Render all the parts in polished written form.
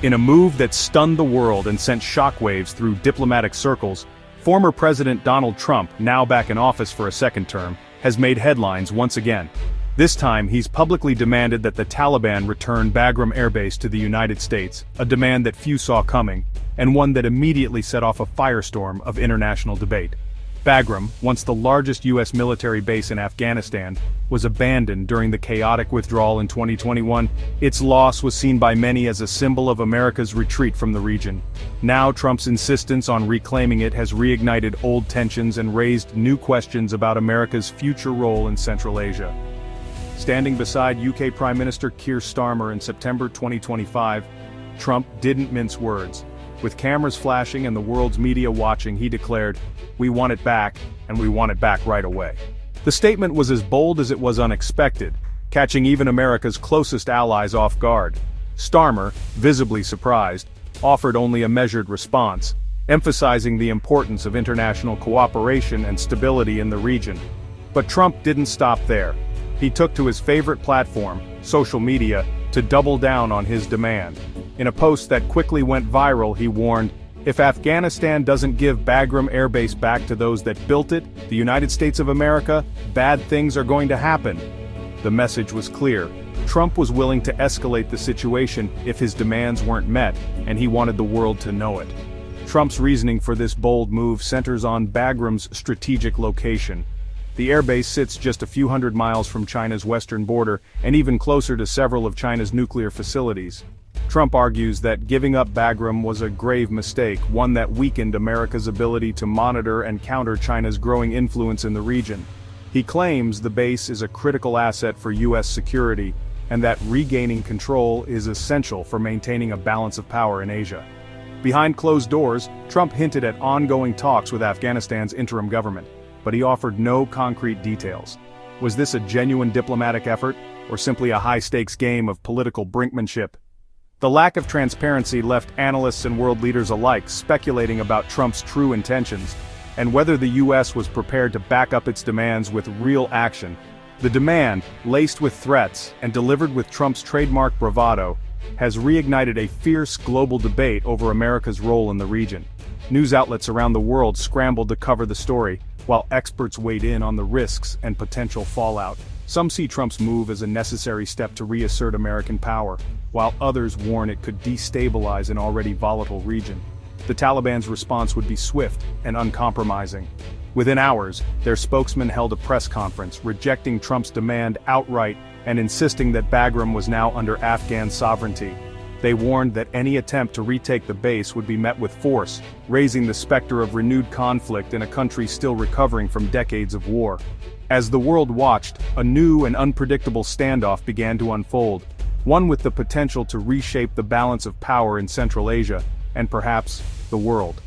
In a move that stunned the world and sent shockwaves through diplomatic circles, former President Donald Trump, now back in office for a second term, has made headlines once again. This time, he's publicly demanded that the Taliban return Bagram Airbase to the United States, a demand that few saw coming, and one that immediately set off a firestorm of international debate. Bagram, once the largest U.S. military base in Afghanistan, was abandoned during the chaotic withdrawal in 2021. Its loss was seen by many as a symbol of America's retreat from the region. Now Trump's insistence on reclaiming it has reignited old tensions and raised new questions about America's future role in Central Asia. Standing beside UK Prime Minister Keir Starmer in September 2025, Trump didn't mince words. With cameras flashing and the world's media watching, he declared, "We want it back, and we want it back right away." The statement was as bold as it was unexpected, catching even America's closest allies off guard. Starmer, visibly surprised, offered only a measured response, emphasizing the importance of international cooperation and stability in the region. But Trump didn't stop there. He took to his favorite platform, social media, to double down on his demand. In a post that quickly went viral, he warned, "If Afghanistan doesn't give Bagram Airbase back to those that built it, the United States of America, bad things are going to happen." The message was clear. Trump was willing to escalate the situation if his demands weren't met, and he wanted the world to know it. Trump's reasoning for this bold move centers on Bagram's strategic location. The airbase sits just a few hundred miles from China's western border, and even closer to several of China's nuclear facilities. Trump argues that giving up Bagram was a grave mistake, one that weakened America's ability to monitor and counter China's growing influence in the region. He claims the base is a critical asset for U.S. security, and that regaining control is essential for maintaining a balance of power in Asia. Behind closed doors, Trump hinted at ongoing talks with Afghanistan's interim government, but he offered no concrete details. Was this a genuine diplomatic effort, or simply a high-stakes game of political brinkmanship? The lack of transparency left analysts and world leaders alike speculating about Trump's true intentions, and whether the U.S. was prepared to back up its demands with real action. The demand, laced with threats and delivered with Trump's trademark bravado, has reignited a fierce global debate over America's role in the region. News outlets around the world scrambled to cover the story, while experts weighed in on the risks and potential fallout. Some see Trump's move as a necessary step to reassert American power, while others warn it could destabilize an already volatile region. The Taliban's response would be swift and uncompromising. Within hours, their spokesman held a press conference, rejecting Trump's demand outright and insisting that Bagram was now under Afghan sovereignty. They warned that any attempt to retake the base would be met with force, raising the specter of renewed conflict in a country still recovering from decades of war. As the world watched, a new and unpredictable standoff began to unfold, one with the potential to reshape the balance of power in Central Asia, and perhaps the world.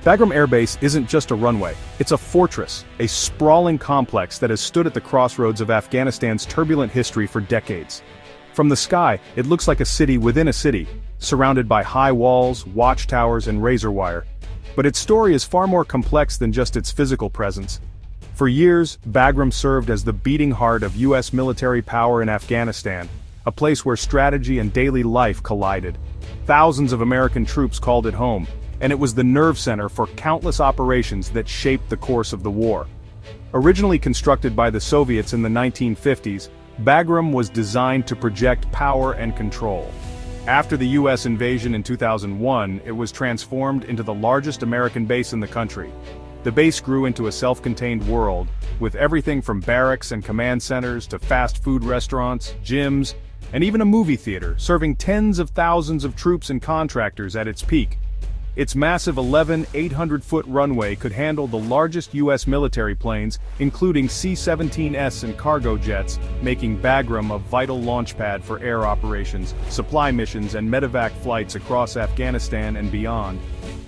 Bagram Airbase isn't just a runway, it's a fortress, a sprawling complex that has stood at the crossroads of Afghanistan's turbulent history for decades. From the sky, it looks like a city within a city, surrounded by high walls, watchtowers, and razor wire. But its story is far more complex than just its physical presence. For years, Bagram served as the beating heart of U.S. military power in Afghanistan, a place where strategy and daily life collided. Thousands of American troops called it home, and it was the nerve center for countless operations that shaped the course of the war. Originally constructed by the Soviets in the 1950s, Bagram was designed to project power and control. After the U.S. invasion in 2001, it was transformed into the largest American base in the country. The base grew into a self-contained world, with everything from barracks and command centers to fast food restaurants, gyms, and even a movie theater, serving tens of thousands of troops and contractors at its peak. Its massive 11 800-foot runway could handle the largest U.S. military planes, including C-17s and cargo jets, making Bagram a vital launchpad for air operations, supply missions, and medevac flights across Afghanistan and beyond.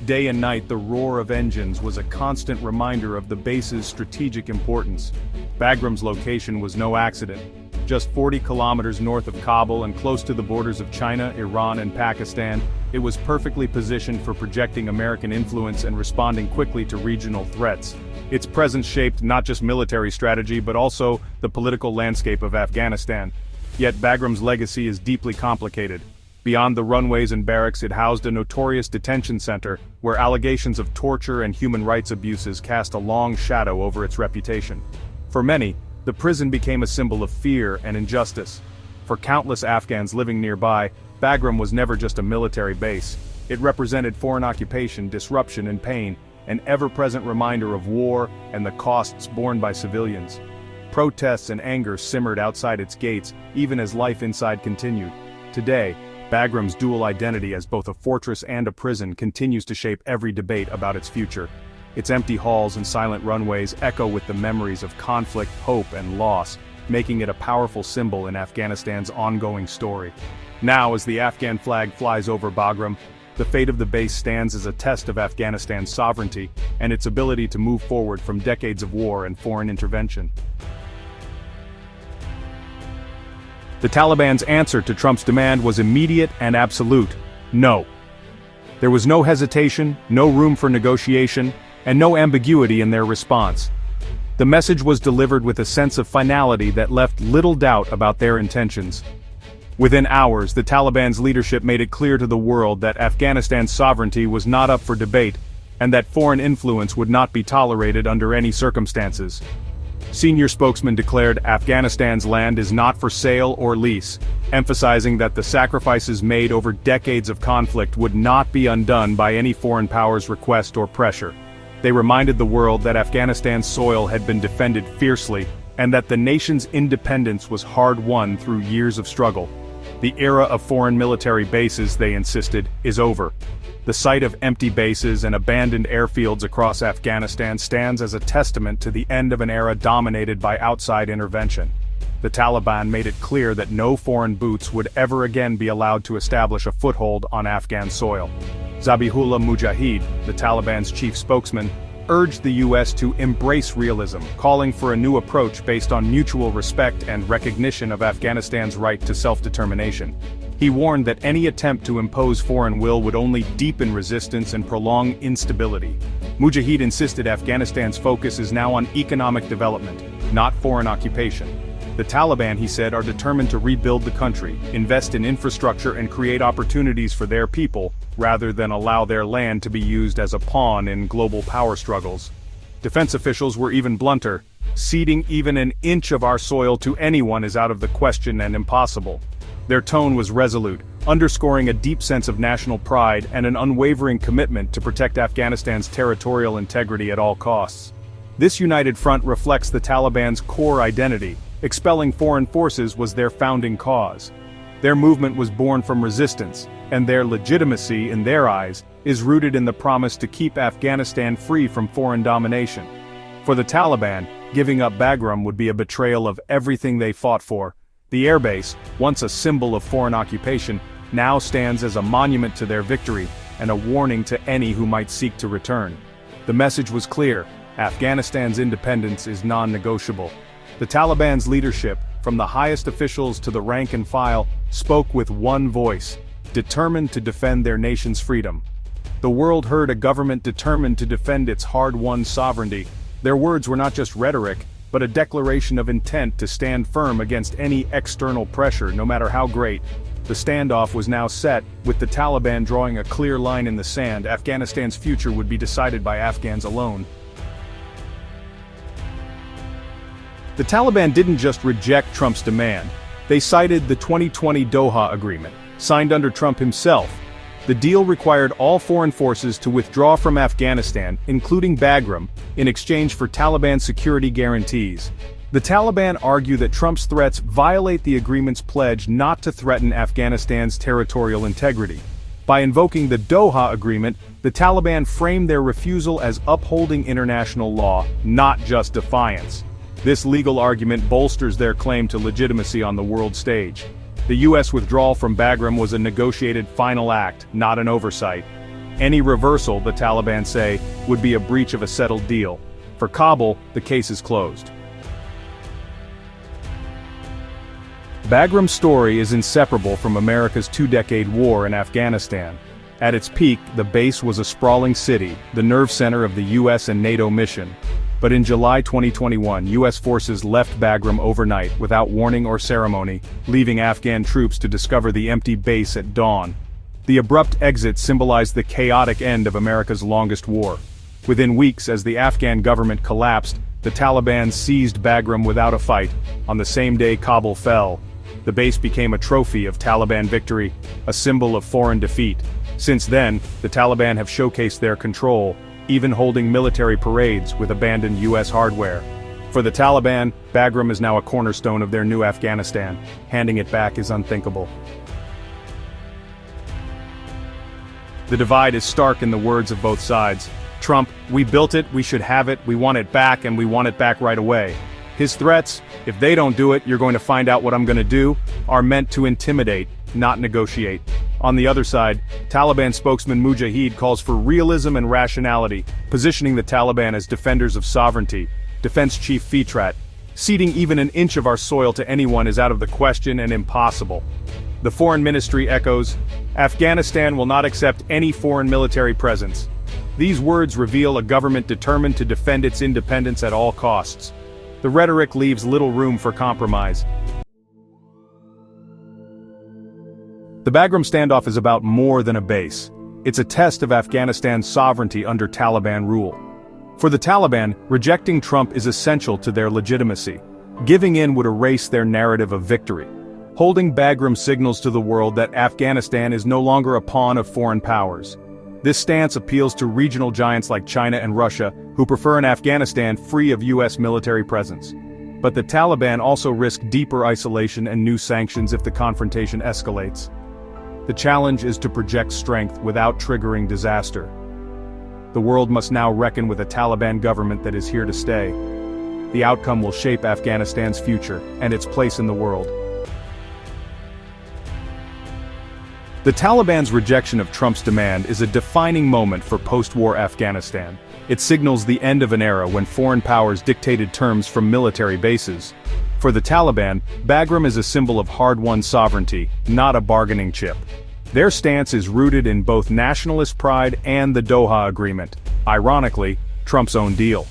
Day and night, the roar of engines was a constant reminder of the base's strategic importance. Bagram's location was no accident. Just 40 kilometers north of Kabul and close to the borders of China, Iran, and Pakistan, it was perfectly positioned for projecting American influence and responding quickly to regional threats. Its presence shaped not just military strategy but also the political landscape of Afghanistan. Yet Bagram's legacy is deeply complicated. Beyond the runways and barracks, it housed a notorious detention center, where allegations of torture and human rights abuses cast a long shadow over its reputation. For many, the prison became a symbol of fear and injustice. For countless Afghans living nearby, Bagram was never just a military base. It represented foreign occupation, disruption, and pain, an ever-present reminder of war and the costs borne by civilians. Protests and anger simmered outside its gates, even as life inside continued. Today, Bagram's dual identity as both a fortress and a prison continues to shape every debate about its future. Its empty halls and silent runways echo with the memories of conflict, hope, and loss, making it a powerful symbol in Afghanistan's ongoing story. Now, as the Afghan flag flies over Bagram, the fate of the base stands as a test of Afghanistan's sovereignty and its ability to move forward from decades of war and foreign intervention. The Taliban's answer to Trump's demand was immediate and absolute: no. There was no hesitation, no room for negotiation, and no ambiguity in their response. The message was delivered with a sense of finality that left little doubt about their intentions. Within hours, the Taliban's leadership made it clear to the world that Afghanistan's sovereignty was not up for debate, and that foreign influence would not be tolerated under any circumstances. Senior spokesman declared Afghanistan's land is not for sale or lease, emphasizing that the sacrifices made over decades of conflict would not be undone by any foreign power's request or pressure. They reminded the world that Afghanistan's soil had been defended fiercely, and that the nation's independence was hard-won through years of struggle. The era of foreign military bases, they insisted, is over. The sight of empty bases and abandoned airfields across Afghanistan stands as a testament to the end of an era dominated by outside intervention. The Taliban made it clear that no foreign boots would ever again be allowed to establish a foothold on Afghan soil. Zabihullah Mujahid, the Taliban's chief spokesman, urged the U.S. to embrace realism, calling for a new approach based on mutual respect and recognition of Afghanistan's right to self-determination. He warned that any attempt to impose foreign will would only deepen resistance and prolong instability. Mujahid insisted Afghanistan's focus is now on economic development, not foreign occupation. The Taliban, he said, are determined to rebuild the country, invest in infrastructure and create opportunities for their people, rather than allow their land to be used as a pawn in global power struggles. Defense officials were even blunter. Ceding even an inch of our soil to anyone is out of the question and impossible. Their tone was resolute, underscoring a deep sense of national pride and an unwavering commitment to protect Afghanistan's territorial integrity at all costs. This united front reflects the Taliban's core identity. Expelling foreign forces was their founding cause. Their movement was born from resistance, and their legitimacy, in their eyes, is rooted in the promise to keep Afghanistan free from foreign domination. For the Taliban, giving up Bagram would be a betrayal of everything they fought for. The airbase, once a symbol of foreign occupation, now stands as a monument to their victory and a warning to any who might seek to return. The message was clear: Afghanistan's independence is non-negotiable. The Taliban's leadership, from the highest officials to the rank and file, spoke with one voice, determined to defend their nation's freedom. The world heard a government determined to defend its hard-won sovereignty. Their words were not just rhetoric, but a declaration of intent to stand firm against any external pressure, no matter how great. The standoff was now set, with the Taliban drawing a clear line in the sand. Afghanistan's future would be decided by Afghans alone. The Taliban didn't just reject Trump's demand. They cited the 2020 Doha Agreement, signed under Trump himself. The deal required all foreign forces to withdraw from Afghanistan, including Bagram, in exchange for Taliban security guarantees. The Taliban argue that Trump's threats violate the agreement's pledge not to threaten Afghanistan's territorial integrity. By invoking the Doha Agreement, the Taliban framed their refusal as upholding international law, not just defiance. This legal argument bolsters their claim to legitimacy on the world stage. The U.S. withdrawal from Bagram was a negotiated final act, not an oversight. Any reversal, the Taliban say, would be a breach of a settled deal. For Kabul, the case is closed. Bagram's story is inseparable from America's two-decade war in Afghanistan. At its peak, the base was a sprawling city, the nerve center of the U.S. and NATO mission. But in July 2021, US forces left Bagram overnight without warning or ceremony, leaving Afghan troops to discover the empty base at dawn. The abrupt exit symbolized the chaotic end of America's longest war. Within weeks, as the Afghan government collapsed, the Taliban seized Bagram without a fight. On the same day Kabul fell, the base became a trophy of Taliban victory, a symbol of foreign defeat. Since then, the Taliban have showcased their control, even holding military parades with abandoned US hardware. For the Taliban, Bagram is now a cornerstone of their new Afghanistan. Handing it back is unthinkable. The divide is stark in the words of both sides. Trump, "We built it, we should have it, we want it back, and we want it back right away." His threats, "If they don't do it, you're going to find out what I'm going to do," are meant to intimidate, not negotiate. On the other side, Taliban spokesman Mujahid calls for realism and rationality, positioning the Taliban as defenders of sovereignty. Defense Chief Fitrat, "Ceding even an inch of our soil to anyone is out of the question and impossible." The Foreign Ministry echoes, "Afghanistan will not accept any foreign military presence." These words reveal a government determined to defend its independence at all costs. The rhetoric leaves little room for compromise. The Bagram standoff is about more than a base. It's a test of Afghanistan's sovereignty under Taliban rule. For the Taliban, rejecting Trump is essential to their legitimacy. Giving in would erase their narrative of victory. Holding Bagram signals to the world that Afghanistan is no longer a pawn of foreign powers. This stance appeals to regional giants like China and Russia, who prefer an Afghanistan free of US military presence. But the Taliban also risk deeper isolation and new sanctions if the confrontation escalates. The challenge is to project strength without triggering disaster. The world must now reckon with a Taliban government that is here to stay. The outcome will shape Afghanistan's future and its place in the world. The Taliban's rejection of Trump's demand is a defining moment for post-war Afghanistan. It signals the end of an era when foreign powers dictated terms from military bases. For the Taliban, Bagram is a symbol of hard-won sovereignty, not a bargaining chip. Their stance is rooted in both nationalist pride and the Doha Agreement, ironically, Trump's own deal.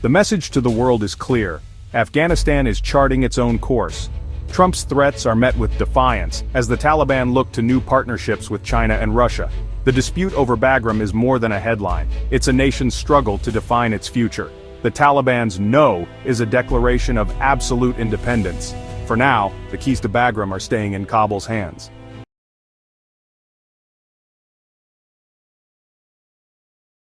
The message to the world is clear: Afghanistan is charting its own course. Trump's threats are met with defiance, as the Taliban look to new partnerships with China and Russia. The dispute over Bagram is more than a headline. It's a nation's struggle to define its future. The Taliban's no is a declaration of absolute independence. For now, the keys to Bagram are staying in Kabul's hands.